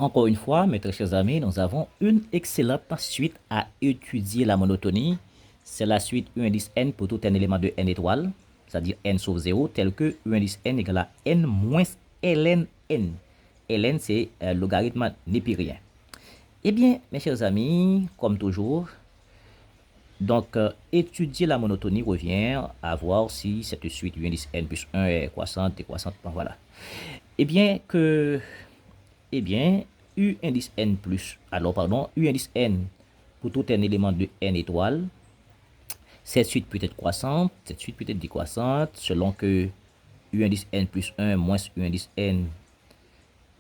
Encore une fois, mes très chers amis, nous avons une excellente suite à étudier la monotonie. C'est la suite U indice n pour tout un élément de n étoile, c'est-à-dire n sauf 0, tel que U indice n égale à n moins ln n. ln, c'est logarithme népérien. Eh bien, mes chers amis, comme toujours, donc étudier la monotonie revient à voir si cette suite U indice n plus 1 est croissante, décroissante, bon, voilà. Eh bien, U indice n plus, alors pardon, U indice n pour tout un élément de n étoiles, cette suite peut être croissante, cette suite peut être décroissante, selon que U indice n plus 1 moins U indice n,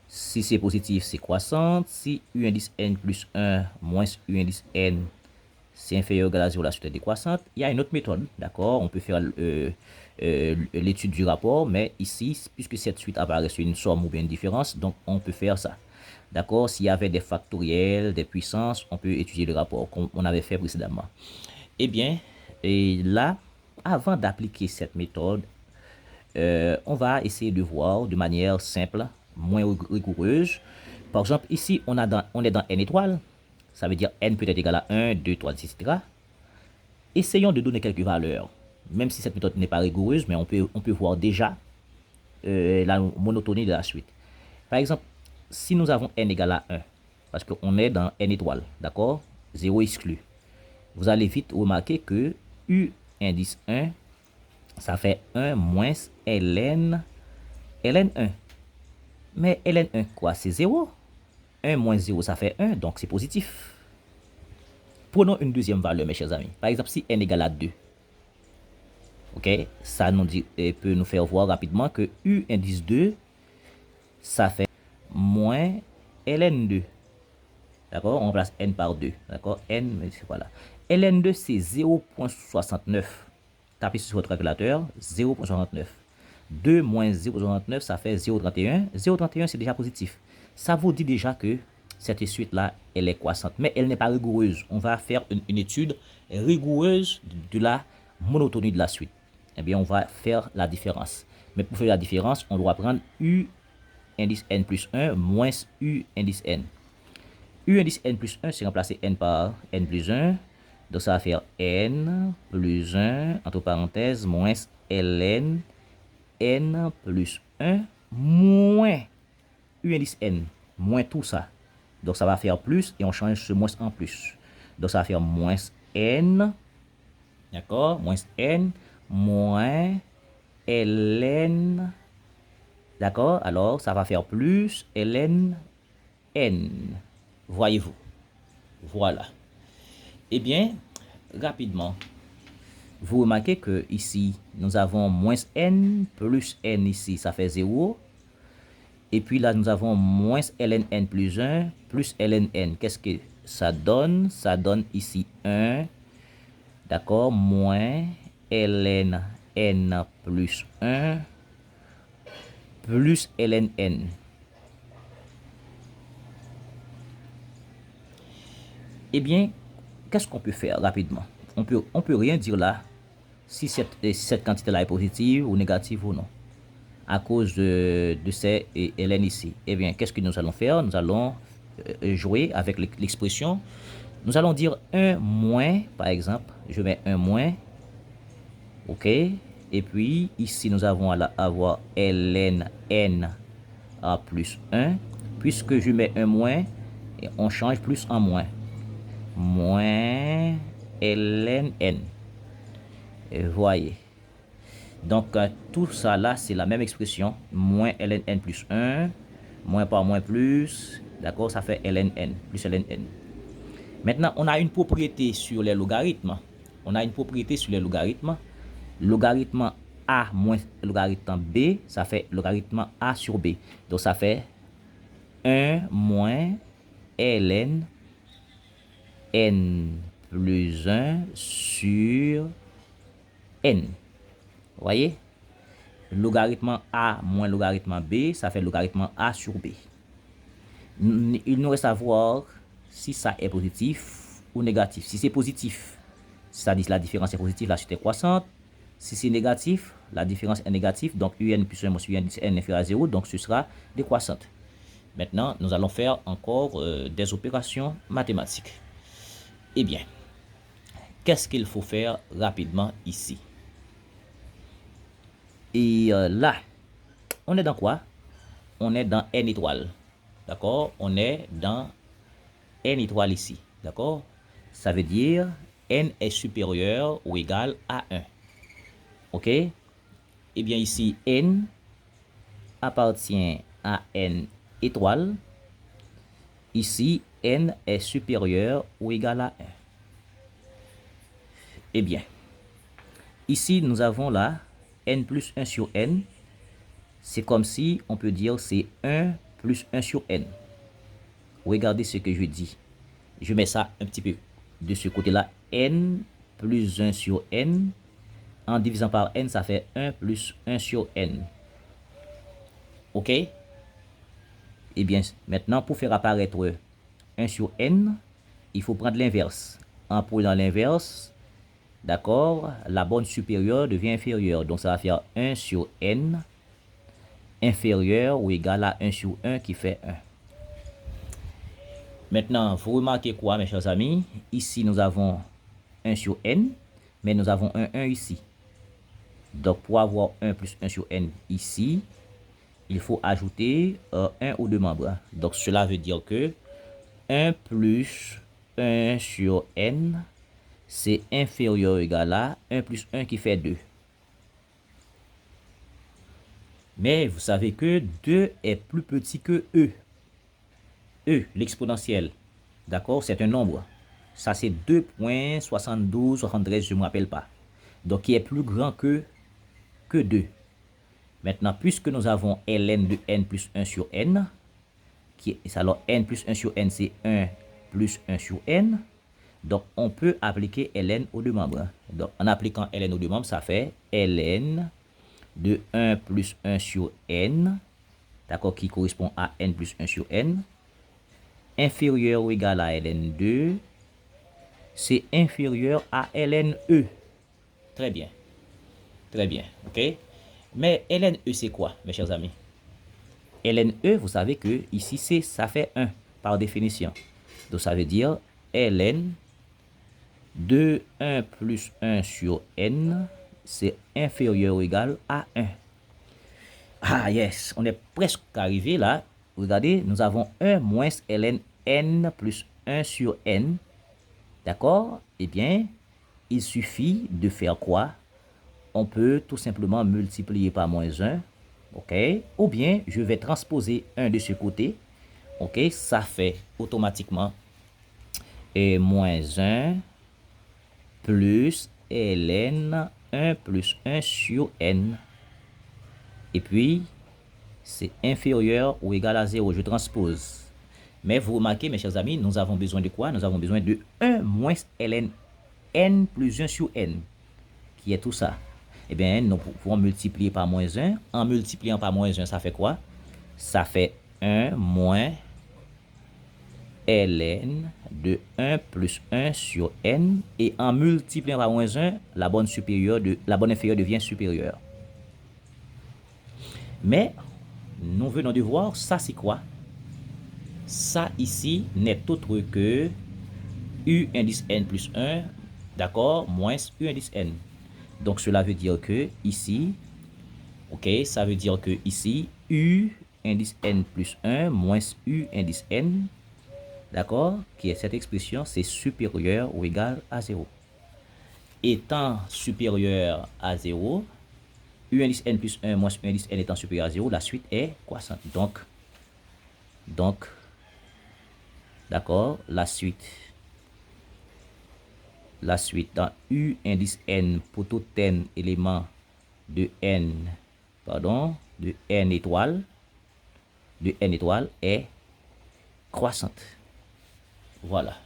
si c'est positif, c'est croissante, si U indice n plus 1 moins U indice n, c'est inférieur ou égal à 0, la suite est décroissante. Il y a une autre méthode, d'accord, on peut faire l'étude du rapport, mais ici, puisque cette suite apparaît sur une somme ou bien une différence, donc on peut faire ça. D'accord, s'il y avait des factoriels, des puissances, on peut étudier le rapport comme on avait fait précédemment. Eh bien, et là, avant d'appliquer cette méthode, on va essayer de voir de manière simple, moins rigoureuse. Par exemple, ici, on est dans n étoiles. Ça veut dire n peut être égal à 1, 2, 3, etc. Essayons de donner quelques valeurs. Même si cette méthode n'est pas rigoureuse, mais on peut voir déjà la monotonie de la suite. Par exemple, si nous avons n égale à 1, parce qu'on est dans n étoiles, d'accord, 0 exclu, vous allez vite remarquer que U indice 1, ça fait 1 moins ln 1. Mais ln 1, quoi, c'est 0. 1 moins 0, ça fait 1, donc c'est positif. Prenons une deuxième valeur, mes chers amis. Par exemple, si n égale à 2, ok, ça peut nous faire voir rapidement que U indice 2, ça fait moins ln2. D'accord, on remplace n par 2. D'accord, n, voilà. ln2, c'est 0,69. Tapez sur votre calculateur, 0,69. 2 moins 0,69, ça fait 0,31. 0,31, c'est déjà positif. Ça vous dit déjà que cette suite-là, elle est croissante, mais elle n'est pas rigoureuse. On va faire une étude rigoureuse de la monotonie de la suite. Eh bien, on va faire la différence. Mais pour faire la différence, on doit prendre U indice n plus 1 moins U indice n. U indice n plus 1, c'est remplacer n par n plus 1. Donc ça va faire n plus 1, entre parenthèses, moins ln n plus 1 moins U indice n, moins tout ça. Donc ça va faire plus et on change ce moins en plus. Donc ça va faire moins n, d'accord, moins n, moins ln, d'accord, alors ça va faire plus ln n. Voyez-vous. Voilà. Eh bien, rapidement, vous remarquez que ici, nous avons moins n plus n ici, ça fait 0. Et puis là, nous avons moins ln n plus 1 plus ln n. Qu'est-ce que ça donne? Ça donne ici 1, d'accord, moins ln n plus 1 plus ln n. Eh bien, qu'est-ce qu'on peut faire rapidement? On peut rien dire là si cette quantité-là est positive ou négative ou non, à cause de ces ln ici. Eh bien, qu'est-ce que nous allons faire? Nous allons jouer avec l'expression. Nous allons dire 1 moins, par exemple. Je mets 1 moins. OK. Et puis, ici, nous avons à avoir ln n à plus 1. Puisque je mets 1 moins, et on change plus en moins. Moins ln n. Et voyez. Donc, tout ça là, c'est la même expression. Moins ln n plus 1. Moins par moins plus. D'accord, ça fait ln n plus ln n. Maintenant, on a une propriété sur les logarithmes. Logarithme a moins logarithme b, ça fait logarithme a sur b. Donc, ça fait 1 moins ln n plus 1 sur n. Vous voyez? Logarithme a moins logarithme b, ça fait logarithme a sur b. Il nous reste à voir si ça est positif ou négatif. Si c'est positif, c'est-à-dire la différence est positive, la suite est croissante. Si c'est négatif, la différence est négative, donc un plus 1 moins un n inférieur à 0, donc ce sera décroissante. Maintenant, nous allons faire encore des opérations mathématiques. Eh bien, qu'est-ce qu'il faut faire rapidement ici? Et là, on est dans quoi? On est dans n étoile. D'accord? On est dans n étoile ici. D'accord? Ça veut dire n est supérieur ou égal à 1. OK? Eh bien ici, n appartient à n étoile. Ici, n est supérieur ou égal à 1. Eh bien, ici, nous avons là n plus 1 sur n. C'est comme si on peut dire c'est 1 plus 1 sur n. Regardez ce que je dis. Je mets ça un petit peu de ce côté-là. N plus 1 sur n. En divisant par n, ça fait 1 plus 1 sur n. OK? Eh bien, maintenant, pour faire apparaître 1 sur n, il faut prendre l'inverse. En prenant l'inverse, d'accord, la borne supérieure devient inférieure. Donc, ça va faire 1 sur n inférieur ou égal à 1 sur 1 qui fait 1. Maintenant, vous remarquez quoi, mes chers amis? Ici, nous avons 1 sur n, mais nous avons un 1 ici. Donc, pour avoir 1 plus 1 sur n ici, il faut ajouter 1 aux deux membres. Donc, cela veut dire que 1 plus 1 sur n, c'est inférieur ou égal à 1 plus 1 qui fait 2. Mais vous savez que 2 est plus petit que e. E, l'exponentielle. D'accord? C'est un nombre. Ça, c'est 2,72, 73, je ne me rappelle pas. Donc, qui est plus grand que 2. Maintenant, puisque nous avons ln de n plus 1 sur n, alors n plus 1 sur n, c'est 1 plus 1 sur n. Donc, on peut appliquer ln aux deux membres. Donc, en appliquant ln aux deux membres, ça fait ln de 1 plus 1 sur n, d'accord, qui correspond à n plus 1 sur n, inférieur ou égal à ln2, c'est inférieur à lne. Très bien. Très bien, ok? Mais lne, c'est quoi, mes chers amis? lne, vous savez que ici, ça fait 1 par définition. Donc, ça veut dire ln de 1 plus 1 sur n, c'est inférieur ou égal à 1. Ah, yes, on est presque arrivé là. Regardez, nous avons 1 moins ln n plus 1 sur n. D'accord? Eh bien, il suffit de faire quoi? On peut tout simplement multiplier par moins 1. OK? Ou bien, je vais transposer 1 de ce côté. OK? Ça fait automatiquement moins 1 plus ln 1 plus 1 sur n. Et puis, c'est inférieur ou égal à 0. Je transpose. Mais vous remarquez, mes chers amis, nous avons besoin de quoi? Nous avons besoin de 1 moins ln n plus 1 sur n. Qui est tout ça? Eh bien, nous pouvons multiplier par moins 1. En multipliant par moins 1, ça fait quoi? Ça fait 1 moins ln de 1 plus 1 sur n. Et en multipliant par moins 1, la borne inférieure devient supérieure. Mais, nous venons de voir, ça c'est quoi? Ça ici n'est autre que u indice n plus 1, d'accord, moins u indice n. Donc, cela veut dire que ici, ok, ça veut dire que ici, u indice n plus 1 moins u indice n, d'accord, qui est cette expression, c'est supérieur ou égal à 0. Étant supérieur à 0, u indice n plus 1 moins u indice n étant supérieur à 0, la suite est croissante. Donc, d'accord, la suite dans u indice n pour tout n élément de n étoile est croissante. Voilà.